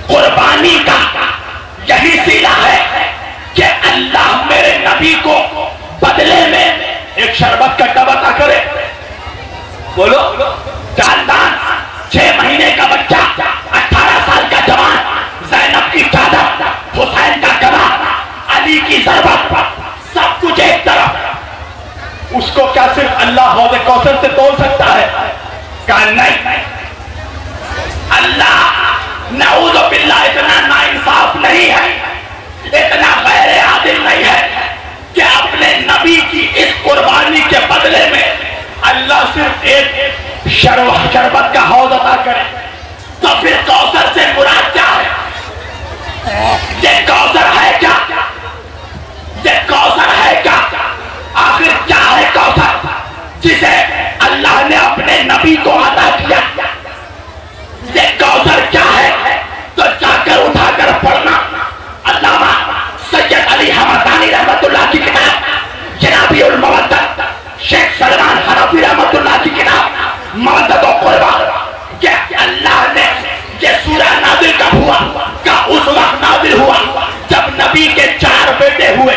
कुर्बानी का यही सिला है कि अल्लाह मेरे नबी को बदले में एक शरबत का डब्बा अता करे? बोलो। खानदान 6 महीने का बच्चा, 18 साल का जवान, ज़ैनब की चादर, हुसैन का गला, अली की ज़रबत, सब कुछ एक तरफ। उसको क्या सिर्फ अल्लाह हौज़े कौसर से तोड़ सकता है? कहा नहीं, अल्लाह नऊज़ु बिल्लाह इतना नाइंसाफ नहीं है, इतना गैर आदिल नहीं है कि अपने नबी की इस कुर्बानी के बदले में अल्लाह सिर्फ एक शरबत का हौज अता करे। तो फिर कौसर से मुराद क्या है? ये कौसर है क्या? ये कौसर है क्या? आखिर क्या है कौसर जिसे अल्लाह ने अपने नबी को अता किया? ये कौसर क्या है? तो जाकर उठाकर पढ़ना अल्लामा सैयद अली हमदानी रहमतुल्लाह की किताब जनाबी उल मवद्दत, शेख सलमान हनफी रहमतुल्लाह की किताब मवद्दत और कुर्बा। क्या अल्लाह ने ये सूरा नाजिल कब हुआ? का उस वक्त नाजिल हुआ जब नबी के 4 बेटे हुए,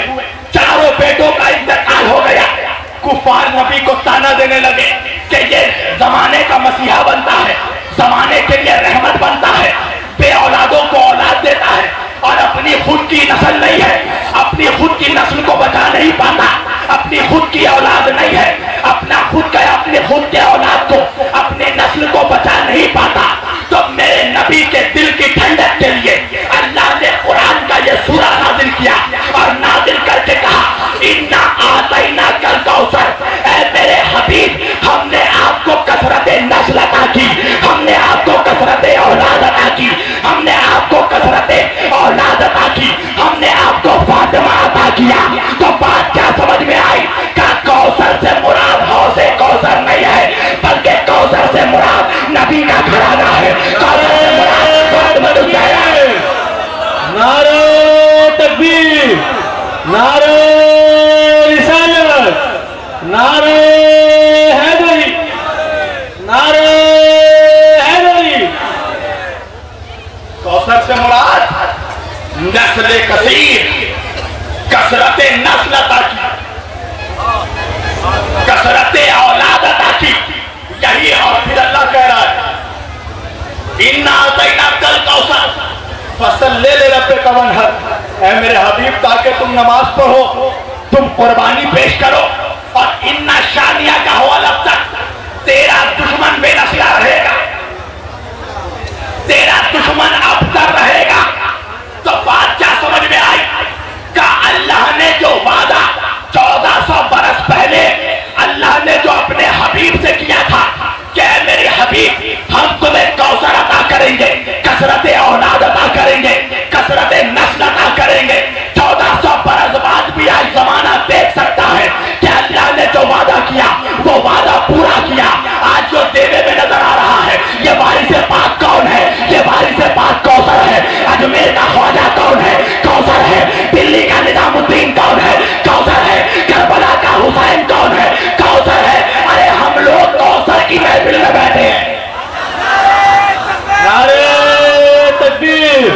चारों बेटों का इंतकाल हो गया। कुफार नबी को ताना देने लगे कि ये जमाने का मसीहा बनता है, जमाने के लिए रहमत बनता है, बे औलादों को औलाद देता है और अपनी खुद की नस्ल नहीं है, अपनी खुद की नस्ल को बचा नहीं पाता, अपनी खुद की औलाद नहीं है, अपने खुद के औलाद को, अपनी नस्ल को बचा नहीं पाता। तो मेरे नबी के दिल की ठंडक के लिए अल्लाह ने कुरान का ये सूरा नाजिल किया और नाजिल करके कहा इन्ना आतैना कल कौसर। ऐ मेरे हबीब, हमने आपको कसरत नस्ल अता की, हमने आपको कसरत औलाद अता की, हमने आपको कसरत औलाद अता की, हमने आपको फातिमा अता किया। तो बात क्या समझ में आई? का कौसर से मुराद हौज़े कौसर नहीं है, बल्कि कौसर से मुराद नबी का घराना है। कौसर से मुराद फातिमा ज़हरा है। नारे तकबीर, नारे रिसालत, नारे हैदरी, नारे हैदरी। कौसर से मुराद नस्ल कसीर, कसरत नस्ल अता की, कसरत औलाद अता की, यही। और फिर अल्लाह कह रहा है इन्ना आतैना कल कौसर फसल ले रब्बे का वनहर। ऐ मेरे हबीब, ताकि तुम नमाज पढ़ो, तुम कुर्बानी पेश करो और इन्ना शानिया का हो अब तक तेरा दुश्मन बेनस्ला रहेगा, दुश्मन अबतर रहेगा। तो बात क्या समझ में आई? का अल्लाह ने जो वादा 1400 बरस पहले अल्लाह ने जो अपने हबीब से किया था कि मेरे हबीब हम तुम्हें कौसर अता करेंगे, कसरत औलाद अता करेंगे, कसरत नस्ल अता करेंगे। 1400 बरस बाद भी आज जमाना देख सकता है कि अल्लाह ने जो वादा किया वो वादा पूरा किया। आज जो देवे में नजर आ रहा है ये वारिस पाक कौन है? ये वारिस पाक कौसर है। अजमेर का ख्वाजा कौन है? कौसर है। दिल्ली का निजामुद्दीन कौन है? कौसर है। करबला का हुसैन कौन है? कौसर है। अरे हम लोग कौसर की महफिल में बैठे हैं। नारे तकबीर,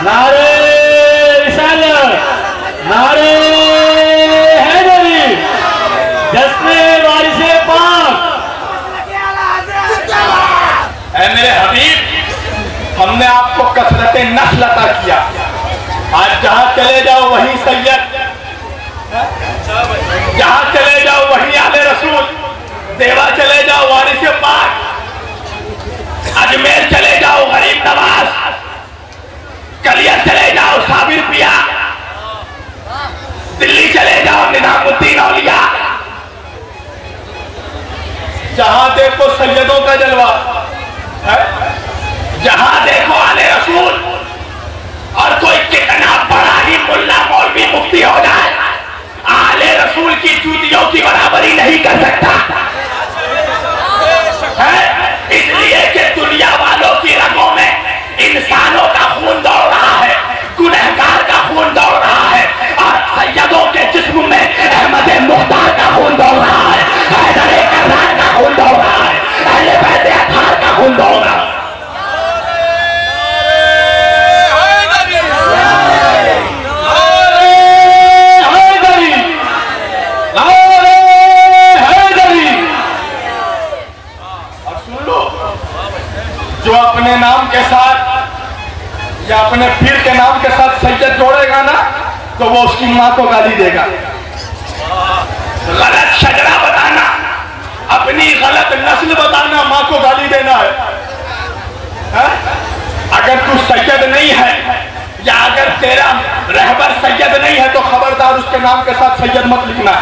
नारे रिसालत, नारे हैदरी, जश्न वारिस पाक। ऐ मेरे हबीब, हमने आपको कसरत नस्ल अता किया। आज जहां चले जाओ वहीं सैयद, जहां चले जाओ वहीं आले रसूल, देवा चले जाओ वारिस पाक, अजमेर चले जाओ गरीब नवाज, कलिया चले जाओ साबिर पिया, दिल्ली चले जाओ निजामुद्दीन औलिया। जहां देखो सैयदों का जलवा है, जहां देखो आले रसूल। और कोई कितना बड़ा ही मुल्ला मौलवी मुफ्ती हो जाए, आले रसूल की जूतियों की बराबरी नहीं कर सकता है। इसलिए कि दुनिया वालों की रगों में इंसानों का खून दौड़ रहा है, गुनहगार का खून दौड़ रहा है, और सैयदों के जिस्म में अहमद मुख्तार का खून दौड़ रहा है, हैदर कर्रार का खून दौड़ रहा है, अहले बैत अतार का खून दौड़ रहा है। जो अपने नाम के साथ या अपने पीर के नाम के साथ सैयद जोड़ेगा ना तो वो उसकी माँ को गाली देगा। गलत शजरा बताना, अपनी गलत नस्ल बताना, माँ को गाली देना है? अगर तू सैयद नहीं है या अगर तेरा रहबर सैयद नहीं है तो खबरदार उसके नाम के साथ सैयद मत लिखना,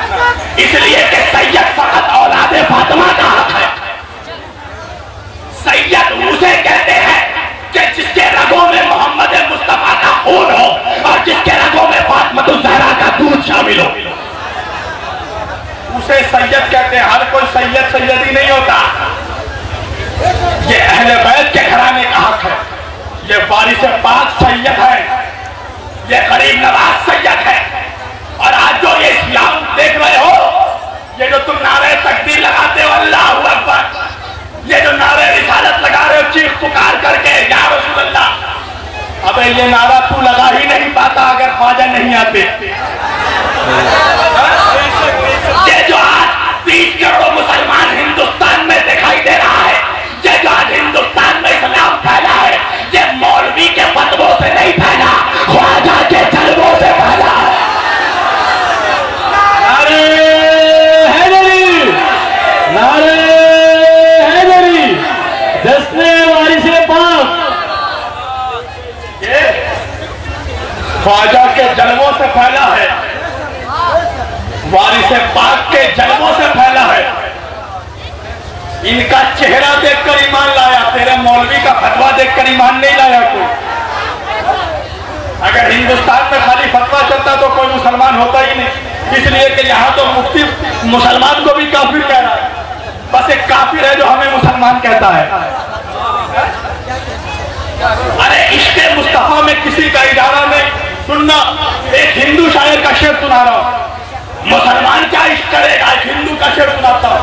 इसलिए कि सैयद फकत औलाद फातिमा का हक है। सैयद उसे कहते हैं कि जिसके रगों में मोहम्मद मुस्तफा का खून हो और जिसके रगों में फातिमा ज़हरा का दूध शामिल हो, उसे सैयद कहते हैं। हर कोई सैयद सैयदी नहीं होता। ये अहले बैत के घराने का हक है, ये वारिस पाक सैयद है, ये गरीब नवाज सैयद है। और आज जो ये इस्लाम देख रहे हो, ये जो तुम नारे तकबीर लगाते हो अल्लाह अकबर, ये जो नारे रिसालत लगा रहे हो चीख पुकार करके या रसूल अल्लाह, अबे ये नारा तू लगा ही नहीं पाता अगर ख्वाजा नहीं आते। ये जो आज 30 करोड़ मुसलमान हिंदुस्तान में दिखाई दे रहा है, ये जो आज हिंदुस्तान में इस्लाम फैला है, ये मौलवी के फतवों से नहीं फैला, ख्वाजा के जलवों से फैला है। नारे हैदरी, नारे हैदरी, जश्न वारिस पाक। ये ख्वाजा के जलवों से फैला है, वारिस पाक के जलवों से फैला है। इनका चेहरा देखकर ईमान लाया, तेरे मौलवी का फतवा देखकर ईमान नहीं लाया कोई। अगर हिंदुस्तान में खाली फतवा चलता तो कोई मुसलमान होता ही नहीं, इसलिए कि यहाँ तो मुफ्ती मुसलमान को भी काफिर कह रहा है। बस एक काफिर है जो हमें मुसलमान कहता है। अरे इश्क़े मुस्तफा में किसी का इजारा नहीं। सुनना, एक हिंदू शायर का शेर सुना रहा हूं। मुसलमान क्या इश्क करेगा, एक हिंदू का शेर सुनाता हूं।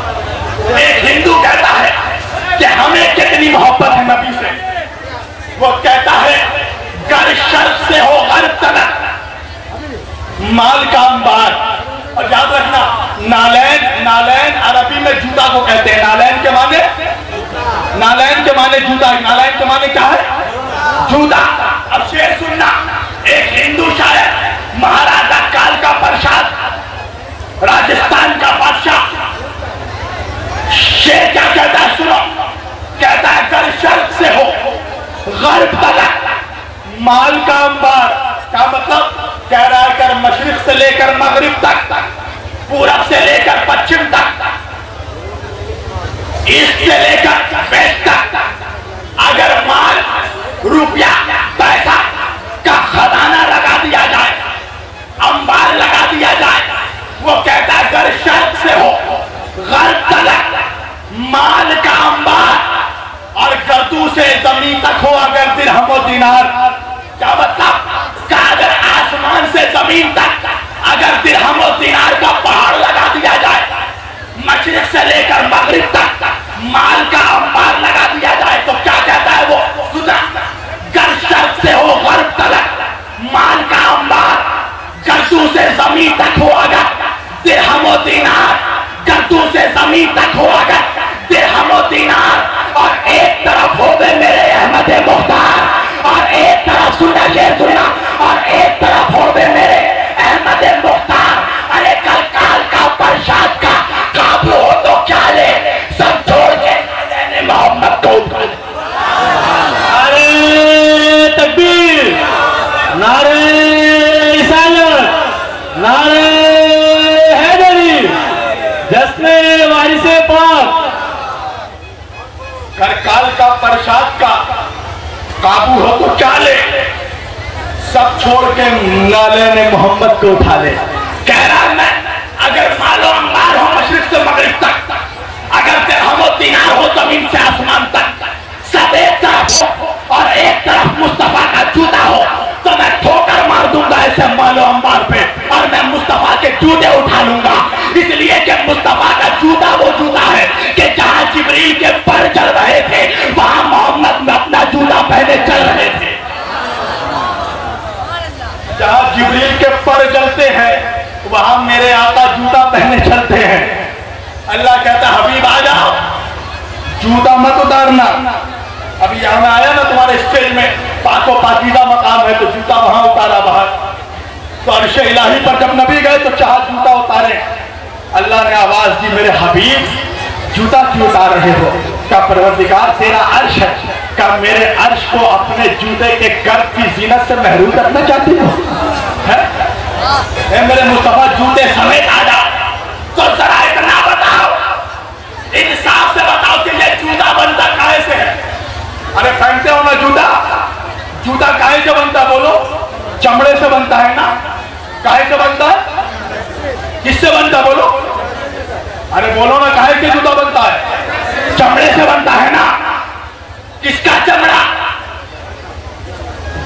एक हिंदू कहता है कि हमें कितनी मोहब्बत है नबी से। वो कहता है गर शर्फ से हो हर तलक माल का अंबार। और याद रखना, नालैन, नालैन अरबी में जूता को कहते हैं। नालैन के माने, नालैन के माने जूता, नालैन के माने क्या है? जूता। अब शेर सुनना, एक हिंदू शायर महाराजा काल का प्रसाद, राजस्थान का बादशाह, शेर क्या कहता है सुनो, कहता है गर शर्फ से हो गर्ब तक माल का अंबार। क्या मतलब? कह रहा है कर मशरिक से लेकर मगरिब तक, पूरब से लेकर पश्चिम तक, ईस्ट से लेकर वेस्ट तक, अगर माल, रुपया, पैसा का खजाना लगा दिया जाए, अंबार लगा दिया जाए, वो कहता है अगर शर्त से हो गर्ब तक माल का अंबार और गर्दू से जमीन तक हो अगर दिरहम और दिनार। क्या मतलब? का अगर आसमान से जमीन तक अगर दिरहम और दिनार का पहाड़ लगा दिया जाए, मशरिक से लेकर मगरिब तक माल का अंबार लगा दिया जाए, तो क्या कहता है वो? सुना, गर शर्त से हो गर्ब तक माल का अंबार गर्दू से जमीन तक हो अगर दिरहम और दिनार, गर्दू से जमीन तक हो अगर दिरहम और दिनार, और एक तरफ हो गए मेरे अहमद मुख्तार और एक तरफ सुनना शेर सुनना और एक तरफ हो गए मेरे अहमद मुख्तार। अरे कल काल का प्रसाद का काबू हो तो क्या ले, सब छोड़ के मोहम्मद को उठा। अरे तकबीर, नारे रिसालत, नारे हैदरी, जश्न वारिसे पाक। करकाल का प्रसाद का काबू हो तो क्या ले, सब छोड़ के नाले ने मोहम्मद को उठा ले। कह रहा मैं अगर मालो अंबार हो मशरिक से मगरिब तक, अगर दिरहम और दिनार हो जमीन से आसमान तक, सब एक तरफ हो और एक तरफ मुस्तफा का जूता हो, तो मैं ठोकर मार दूंगा ऐसे मालो अंबार पे और मैं मुस्तफा के जूते उठा लूंगा। इसलिए कि मुस्तफा का जूता वो जूता है कि जहां जिब्रील के पर चल रहे थे वहां मोहम्मद में अपना जूता पहने चल रहे थे। जहां जिब्रील के पर चलते हैं वहां मेरे आका जूता पहने चलते हैं। अल्लाह कहता हबीब आ जाओ, जूता मत उतारना। अभी यहाँ में आया ना तुम्हारे स्टेज में, पाको पाकीज़ा मकाम है तो जूता वहां उतारा बाहर। तो अर्श इलाही पर जब नबी गए तो चाहा जूता उतारे, अल्लाह ने आवाज दी मेरे हबीब जूता क्यों उतार रहे हो? का परवरदिगार तेरा अर्श है, का मेरे अर्श को अपने जूते के गर्द की जीनत से महरूम रखना चाहती हो? मेरे मुस्तफा जूते समेत आ जाओ। तो जरा इतना बताओ, इंसाफ से बताओ कि ये जूता बनता काहे से है? अरे पहनते हो ना जूता, जूता काहे से बनता? बोलो, चमड़े से बनता है ना? काहे से बनता है? किससे बनता? बोलो, अरे बोलो ना, काहे से जूता बनता है? चमड़े से बनता है ना? किसका चमड़ा?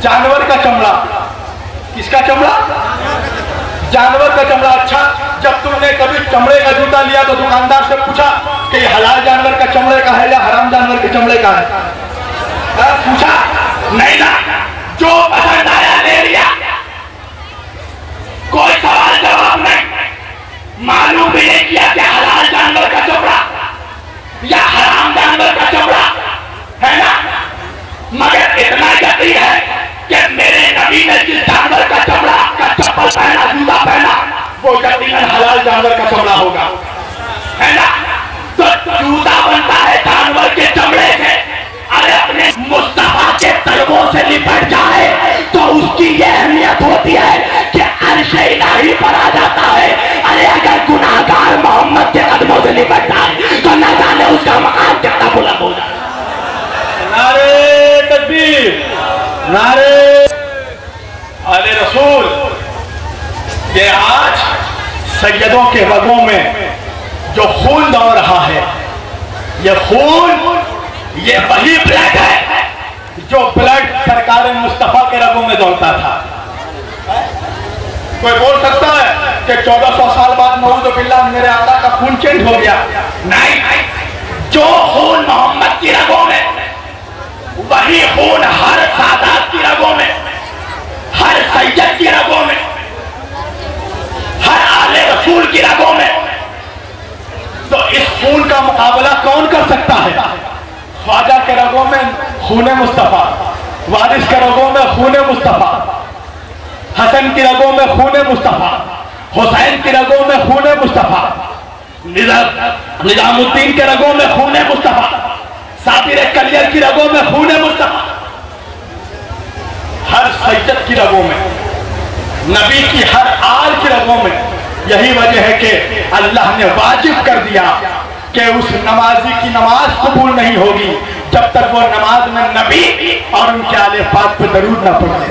जानवर का चमड़ा। किसका चमड़ा? जानवर का चमड़ा। अच्छा, जब तुमने कभी चमड़े का जूता लिया तो दुकानदार से पूछा कि हलाल जानवर का चमड़े का है या हराम जानवर के चमड़े का है? पूछा नहीं ना, जो पसंद आया ले लिया, कोई सवाल जवाब नहीं। मालूम भी नहीं किया कि हलाल जानवर का चमड़ा या हराम जानवर का चमड़ा है ना। मगर इतना यकीन है कि मेरे नबी ने जिस जानवर का चमड़ा का चप्पल पहना, जूता पहना, वो यकीनन हलाल जानवर का चमड़ा होगा, है ना। तो जूता बनता है जानवर के चमड़े से। अरे अपने मुस्तफा के तलबों से लिपट जाए तो उसकी यह अहमियत होती है कि अर्श इलाही पर आ जाता है। अरे अगर गुनाहगार मोहम्मद के कदमों से लिपट जाए तो न जाने उसका मकाम कितना बुलंद हो जाए। नारे तकबीर, नारे आले रसूल। ये आज सैयदों के रगों में जो खून दौड़ रहा है, ये खून, ये वही ब्लड है जो ब्लड सरकार मुस्तफा के रगों में दौड़ता था। कोई बोल सकता है कि 1400 साल बाद नऊज़ बिल्लाह मेरे आका का खून चेंज हो गया? नहीं, जो खून मोहम्मद की रगों में, वही खून हर सादात की रगों में, हर सैयद की रगों में, हर आले रसूल की रगों में। तो इस खून का मुकाबला कौन कर सकता है? ख्वाजा के रगों में खून मुस्तफा, वारिस के रगों में खून मुस्तफा, हसन की रगों में खून मुस्तफा, हुसैन की रगों में खून मुस्तफा, निजामुद्दीन के रगों में खून मुस्तफा, साबिर कलियर की रगों में खून मुस्तफा, रगों में, नबी की हर आल की रगों में। यही वजह है कि अल्लाह ने वाजिब कर दिया कि उस नमाजी की नमाज कबूल नहीं होगी जब तक वो नमाज में नबी और उनके आले पाक पे दरूद ना पढ़े।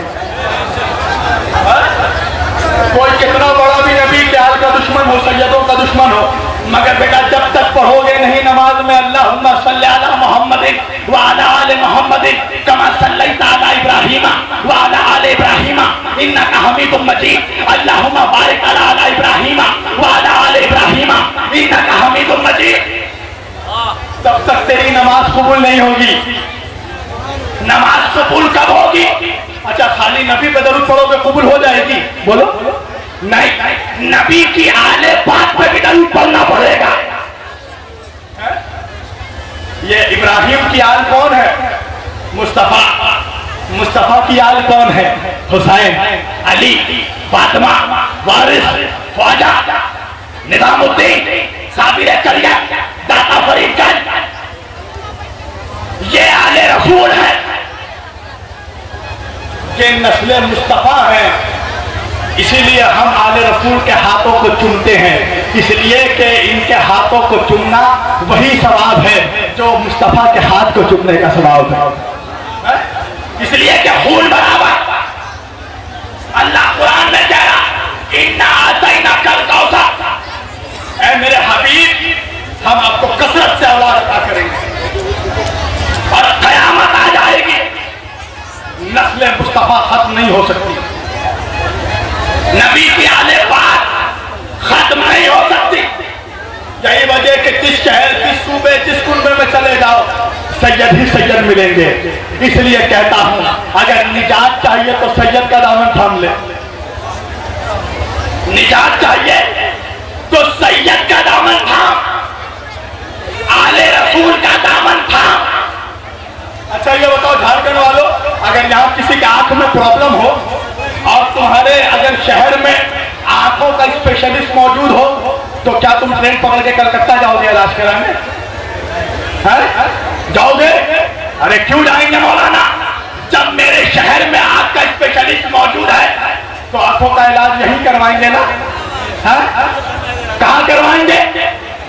कोई कितना बड़ा भी नबी के आल का दुश्मन हो, सैयदों का दुश्मन हो, मगर बेटा जब तक पढ़ोगे नहीं नमाज में अल्लाहुम्मा सल्ली अला मुहम्मदिन व अला आले मुहम्मदिन कमा सल्लैता अला इब्राहीम व अला आले इब्राहीम इन्नका हमीदुम मजीद, अल्लाहुम्मा बारिक अला इब्राहीम व अला आले इब्राहीम इन्नका हमीदुम मजीद, तब तक तेरी नमाज कबूल नहीं होगी। नमाज कबूल कब होगी? अच्छा खाली नबी पे दरूद पढ़ोगे कबूल हो जाएगी? बोलो नहीं, नबी की आले पाक पे भी दरूद पढ़ना पड़ेगा। ये इब्राहिम की आल कौन है? मुस्तफा। मुस्तफा की आल कौन है? हुसैन, अली, फातिमा, वारिस, ख्वाजा, निजामुद्दीन, साबिर कलिया, दाता फरीदगंज, ये आले रसूल है। ये नस्ल मुस्तफा है, इसीलिए हम आले रसूल के हाथों को चूमते हैं, इसलिए कि इनके हाथों को चूमना वही सवाब है जो मुस्तफा के हाथ को चूमने का सवाब है। इसलिए कि खून बराबर। अल्लाह कुरान में कह रहा इन्ना आतैना कल कौसर, ऐ मेरे हबीब हम आपको कसरत से औलाद अता करेंगे और कयामत आ जाएगी, नस्ल मुस्तफा खत्म नहीं हो सकती, नबी की आले पाक खत्म नहीं हो सकती। यही वजह कि जिस शहर, जिस सूबे, जिस कुंबे में चले जाओ सैयद ही सैयद मिलेंगे। इसलिए कहता हूं अगर निजात चाहिए तो सैयद का दामन थाम ले, निजात चाहिए तो सैयद का दामन थाम, आले रसूल का दामन थाम। अच्छा ये बताओ झारखंड वालों, अगर यहाँ किसी के आंख में प्रॉब्लम हो और तुम्हारे अगर शहर में आंखों का स्पेशलिस्ट मौजूद हो तो क्या तुम ट्रेन पकड़ के कलकत्ता जाओगे इलाज कराने? जाओगे? अरे क्यों जाएंगे मौलाना, जब मेरे शहर में आंख का स्पेशलिस्ट मौजूद है तो आंखों का इलाज यही करवाएंगे ना? कहाँ करवाएंगे?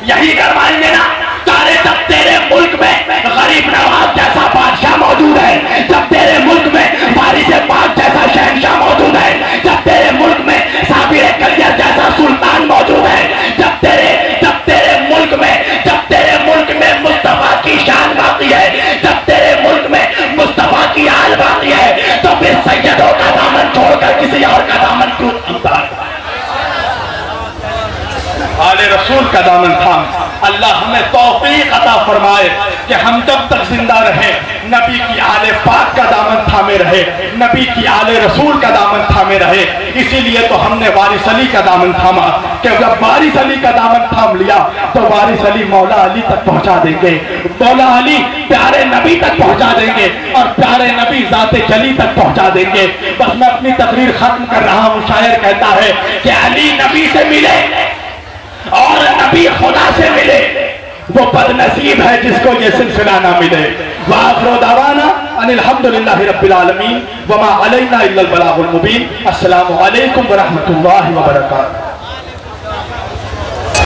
यही करवाएंगे ना। तारे जब तेरे मुल्क में गरीब नवाज जैसा बादशाह मौजूद है, जब तेरे मुल्क में वारिस पाक जैसा शहंशाह मौजूद है, जब तेरे मुल्क में साबिर कलिया जैसा सुल्तान मौजूद है, जब तेरे मुल्क में मुस्तफा की शान बाकी है, जब तेरे मुल्क में मुस्तफा की आल बाकी है, तो फिर सैयदों का दामन छोड़कर किसी और का दामन क्यों थामता है? आले रसूल का दामन थाम। अल्लाह हमें तौफीक अता फरमाए कि हम जब तक जिंदा रहे नबी की आले पाक का दामन थामे रहे, नबी की आले रसूल का दामन थामे रहे। इसीलिए तो हमने वारिस अली का दामन थामा कि जब वारिस अली का दामन थाम लिया तो वारिस अली मौला अली तक पहुंचा देंगे, मौला अली प्यारे नबी तक पहुंचा देंगे और प्यारे नबी जाते जली तक पहुंचा देंगे। बस मैं अपनी तकरीर खत्म कर रहा हूँ। शायर कहता है कि अली नबी से मिले और नबी खुदा से मिले, वो बदनसीब है जिसको ये सिलसिला ना मिले। वाखिर दावाना अनिल हम्दुलिल्लाहि रब्बिल आलमीन वमा अलैना इल्लल बलागुल मुबीन। अस्सलामु अलैकुम व रहमतुल्लाहि व बरकातुहू।